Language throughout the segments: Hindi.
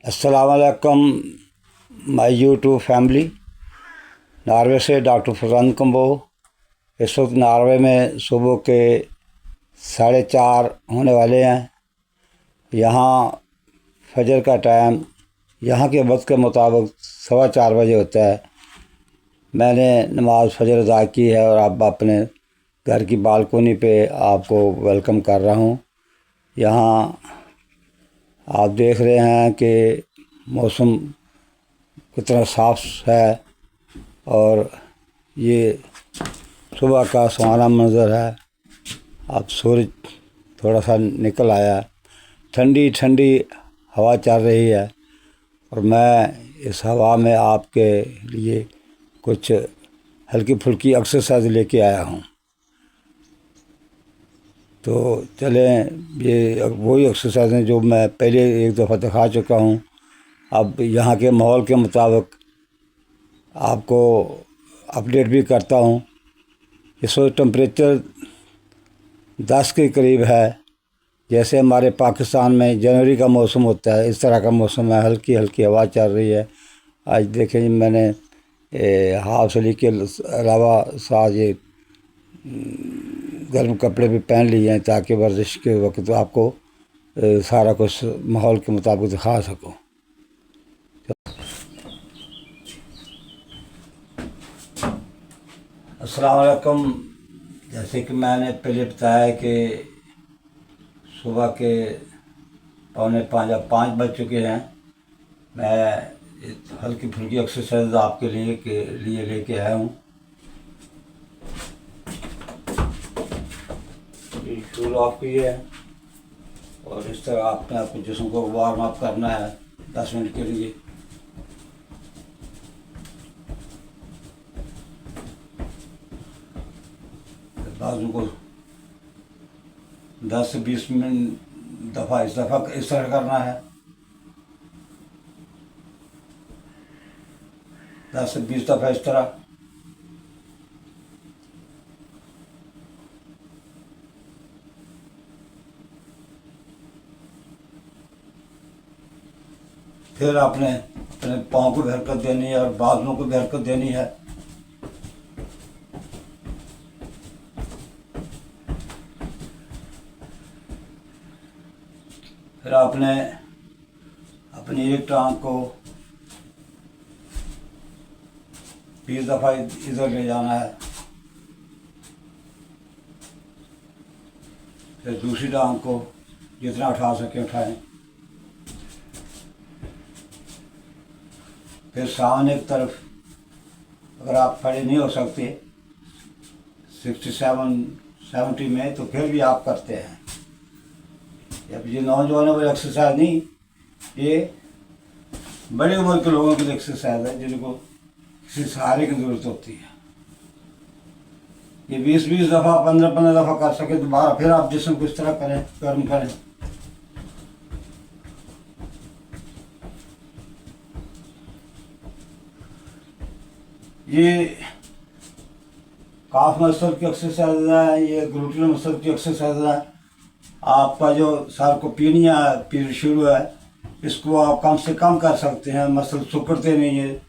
अस्सलामुअलैकुम माय यूट्यूब फैमिली। नॉर्वे से डॉक्टर फरहान कम्बो। इस वक्त नॉर्वे में सुबह के 4:30 होने वाले हैं। यहाँ फजर का टाइम यहाँ के वक्त के मुताबिक 4:15 बजे होता है। मैंने नमाज फजर अदा की है और अब अपने घर की बालकोनी पे आपको वेलकम कर रहा हूँ। यहाँ आप देख रहे हैं कि मौसम कितना साफ है और ये सुबह का सुहाना मंज़र है। अब सूरज थोड़ा सा निकल आया, ठंडी ठंडी हवा चल रही है और मैं इस हवा में आपके लिए कुछ हल्की फुल्की एक्सरसाइज लेके आया हूँ। तो चलें, ये वही एक्सरसाइज हैं जो मैं पहले एक दफ़ा दिखा चुका हूँ। अब यहाँ के माहौल के मुताबिक आपको अपडेट भी करता हूँ। इस वक्त टेम्परेचर 10 के करीब है। जैसे हमारे पाकिस्तान में जनवरी का मौसम होता है, इस तरह का मौसम है। हल्की हल्की हवा चल रही है। आज देखें, मैंने हाफ स्लीव के अलावा साथ ये गर्म कपड़े भी पहन लिए हैं ताकि वर्जिश के वक्त आपको सारा कुछ माहौल के मुताबिक दिखा सकूं। अस्सलाम वालेकुम। जैसे कि मैंने पहले बताया कि सुबह के 4:45 बज चुके हैं। मैं हल्की फुल्की एक्सरसाइज आपके लिए लेके आया हूँ। शूज ऑफ किए है और इस तरह आपने अपने जिस्म को वार्म अप करना है 10 मिनट के लिए। बाजू को 10 से 20 मिनट दफ़ा इस तरह करना है। 10 से 20 दफ़ा इस तरह। फिर आपने अपने पाँव को भी हरकत देनी है और बाजुओं को भी हरकत देनी है। फिर आपने अपनी एक टांग को 20 दफ़ा इधर ले जाना है। फिर दूसरी टांग को जितना उठा सके उठाएं। फिर सामने की तरफ अगर आप खड़े नहीं हो सकते 67-70 में, तो फिर भी आप करते हैं। अब ये नौजवानों वाली एक्सरसाइज नहीं, ये बड़े उम्र के लोगों की एक्सरसाइज है जिनको किसी सहारे की ज़रूरत होती है। ये 20-20 दफ़ा 15-15 दफ़ा कर सके दोबारा फिर आप जिस्म को इस तरह करें, गर्म करें। ये काफ मसल की एक्सरसाइज है, ये ग्लूटेल मसल की एक्सरसाइज है। आपका जो सार्कोपिनिया पीरियड शुरू है, इसको आप कम से कम कर सकते हैं। मसल सिकुड़ते नहीं है।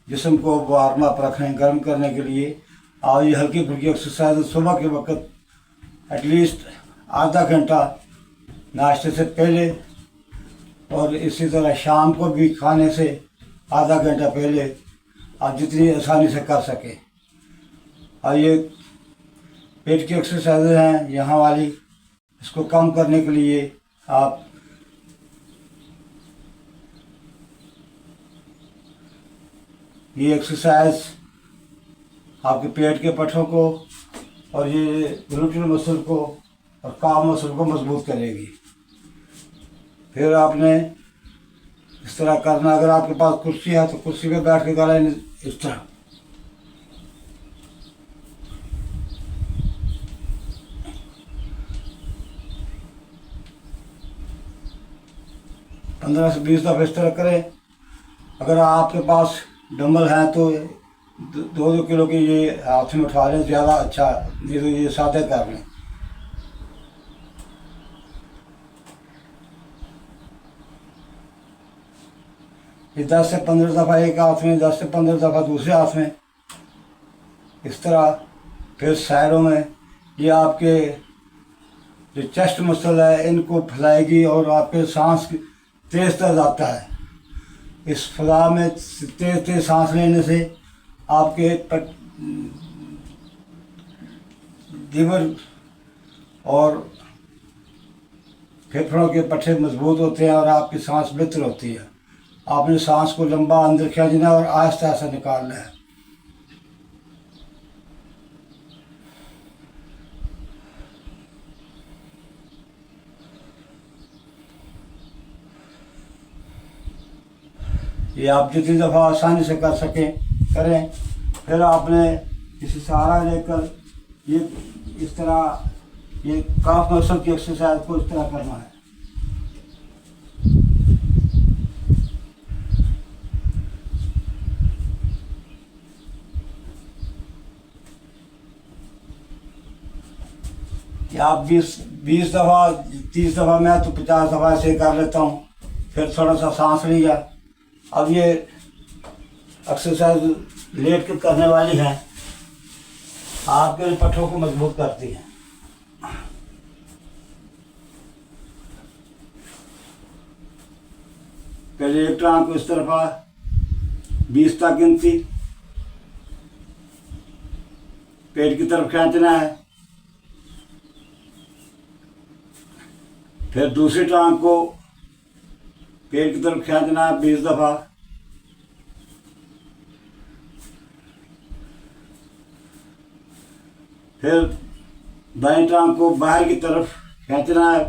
जिस्म को वार्म अप रखें गर्म करने के लिए। और ये हल्की फुल्की एक्सरसाइज सुबह के वक्त एटलीस्ट आधा घंटा नाश्ते से पहले, और इसी तरह शाम को भी खाने से आधा घंटा पहले आप जितनी आसानी से कर सकें। और ये पेट की एक्सरसाइज हैं यहाँ वाली, इसको कम करने के लिए आप ये एक्सरसाइज आपके पेट के पट्ठों को और ये ग्लूटेल मसल को और काफ मसल को मजबूत करेगी। फिर आपने इस तरह करना। अगर आपके पास कुर्सी है तो कुर्सी पे बैठ के करें इस तरह। पंद्रह से 20 दफ़ा इस तरह करें। अगर आपके पास डंबल हैं तो 2-2 किलो की ये हाथ में उठा लें, ज़्यादा अच्छा। नहीं तो ये सादे कर लें। ये 10 से 15 दफ़ा एक हाथ में, 10 से 15 दफ़ा दूसरे हाथ में, इस तरह। फिर साइडों में ये आपके जो चेस्ट मसल है इनको फैलाएगी और आपके सांस तेज़ तेज़ आता है। इस फजा में तेज़ तेज़ सांस लेने से आपके लीवर और फेफड़ों के पट्टे मजबूत होते हैं और आपकी सांस बेहतर होती है। आपने सांस को लंबा अंदर खींचना और आहिस्ता आहिस्ता निकालना है। ये आप जितनी दफ़ा आसानी से कर सकें करें। फिर आपने इसे सहारा लेकर ये इस तरह ये काफ मसल की एक्सरसाइज को इस तरह करना है। कि आप 20 दफ़ा 30 दफ़ा, मैं तो 50 दफ़ा ऐसे कर लेता हूँ। फिर थोड़ा सा सांस लिया। अब ये एक्सरसाइज लेट के करने वाली है, आपके पट्टों को मजबूत करती है। पहले एक टांग को इस तरफा 20 तक गिनती, पेट की तरफ खींचना है। फिर दूसरी टांग को पेट की तरफ खींचना है 20 दफ़ा। फिर दाईं टांग को बाहर की तरफ खींचना है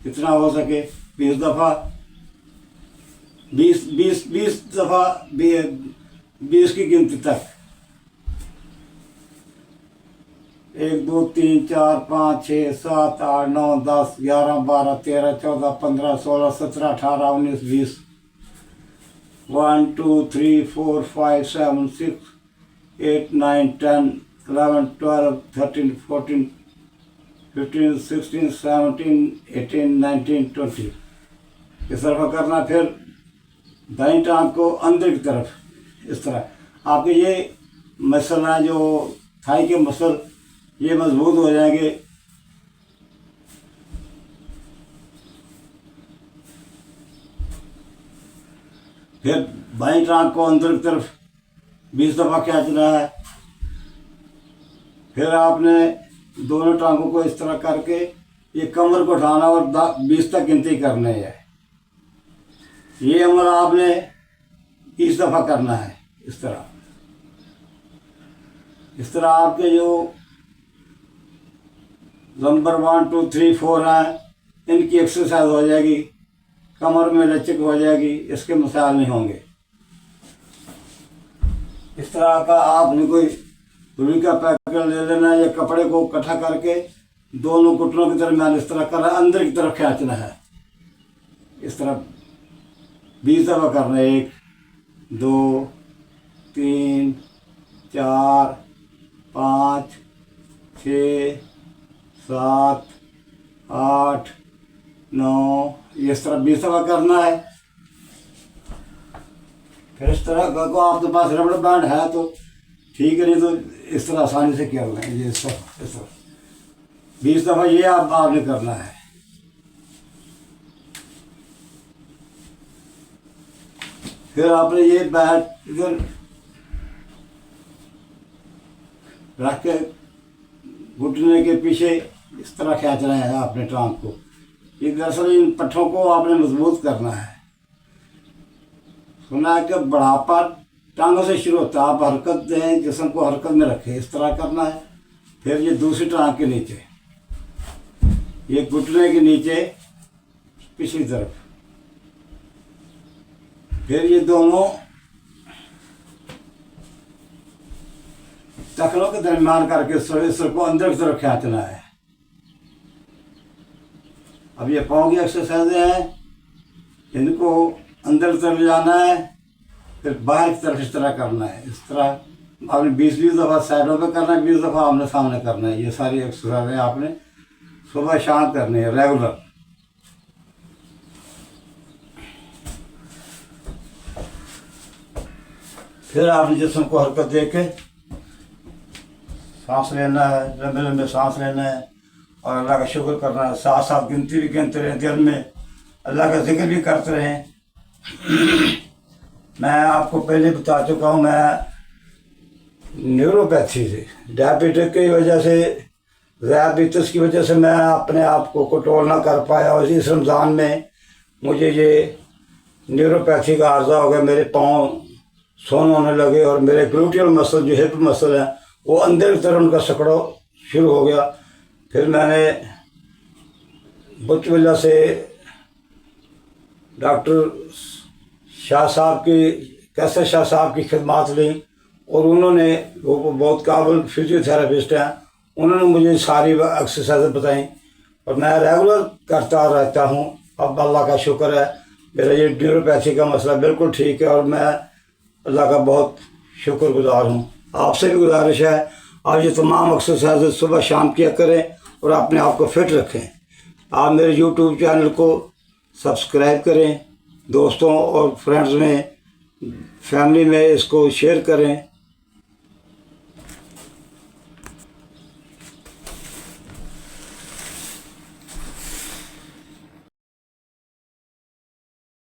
जितना हो सके 20 दफ़ा। 20 दफ़ा 20 की गिनती तक। 1 2 3 4 5 6 7 8 9 10 11 12 13 14 15 16 17 18 19 20। 1 2 3 4 5 7 6 8 9 10 11 12 13 14 15 16 17 18 19 20 इस तरफ करना। फिर दाईं टांग को अंदर की तरफ इस तरह। आपके ये मसल है जो थाई के मसल ये मजबूत हो जाएंगे। फिर बाईं टांग को अंदर की तरफ 20 दफ़ा खींचना है। फिर आपने दोनों टांगों को इस तरह करके ये कमर को उठाना और 20 तक गिनती करनी है। ये अमल आपने 30 दफ़ा करना है। इस तरह आपके जो नंबर 1 2 3 4 हैं इनकी एक्सरसाइज हो जाएगी, कमर में लचक हो जाएगी, इसके मसाइल नहीं होंगे। इस तरह का आपने कोई रुई का पैकेट ले लेना है या कपड़े को इकट्ठा करके दोनों घुटनों के दरमियान इस तरह करना, अंदर की तरफ खींचना है। इस तरह 20 दफ़ा करना है। 1 2 3 4 5 6 7 8 9 इस तरह 20 दफ़ा करना है। फिर इस तरह को आपके पास रबड़ बैंड है तो ठीक है, नहीं तो इस तरह आसानी से कर लें। ये इस तरह 20 दफ़ा ये आपने करना है। फिर आपने ये बैट इधर रख के घुटने के पीछे इस तरह खींचना है आपने टांग को। ये दरअसल इन पट्ठों को आपने मजबूत करना है। सुना है कि बढ़ापा टांगों से शुरू होता है। आप हरकत दें, जिस्म को हरकत में रखें, इस तरह करना है। फिर ये दूसरी टांग के नीचे, ये घुटने के नीचे पिछली तरफ। फिर ये दोनों टखनों के दरमियान करके सर को अंदर की तरफ खींचना है। अब ये पाँव की एक्सरसाइजें हैं, इनको अंदर की तरफ ले जाना है, फिर बाहर की तरफ इस तरह करना है। इस तरह आपने 20-20 दफ़ा साइडों पे करना है, 20 दफ़ा आमने सामने करना है। ये सारी एक्सरसाइजें आपने सुबह शाम करनी है रेगुलर। फिर आपने जिस्म को हरकत दे के सांस लेना है, लंबे लंबे सांस लेना है और अल्लाह का शुक्र करना है। साथ साथ गिनती भी गिनते रहें, दिल में अल्लाह का जिक्र भी करते रहें। मैं आपको पहले बता चुका हूँ, मैं न्यूरोपैथी से, डायबिटिक की वजह से, ज़ियाबितस की वजह से मैं अपने आप को कंट्रोल ना कर पाया और इस रमज़ान में मुझे ये न्यूरोपैथी का अर्जा हो गया। मेरे पाँव सोन होने लगे और मेरे ग्लूटियल मसल, जो हिप मसल है, वो अंदर की तरफ उनका सकड़ो शुरू हो गया। फिर मैंने बुचविल्ला से डॉक्टर शाह साहब की, कैसर शाह साहब की खिदमात ली और उन्होंने, वो बहुत काबिल फिजियोथेरेपिस्ट हैं, उन्होंने मुझे सारी एक्सरसाइज बताई और मैं रेगुलर करता रहता हूँ। अब अल्लाह का शुक्र है, मेरा ये न्यूरोपैथी का मसला बिल्कुल ठीक है और मैं अल्लाह का बहुत शुक्रगुजार हूँ। आपसे भी गुजारिश है, आप ये तमाम एक्सरसाइज सुबह शाम किया करें और अपने आप को फिट रखें। आप मेरे यूट्यूब चैनल को सब्सक्राइब करें, दोस्तों और फ्रेंड्स में, फैमिली में इसको शेयर करें।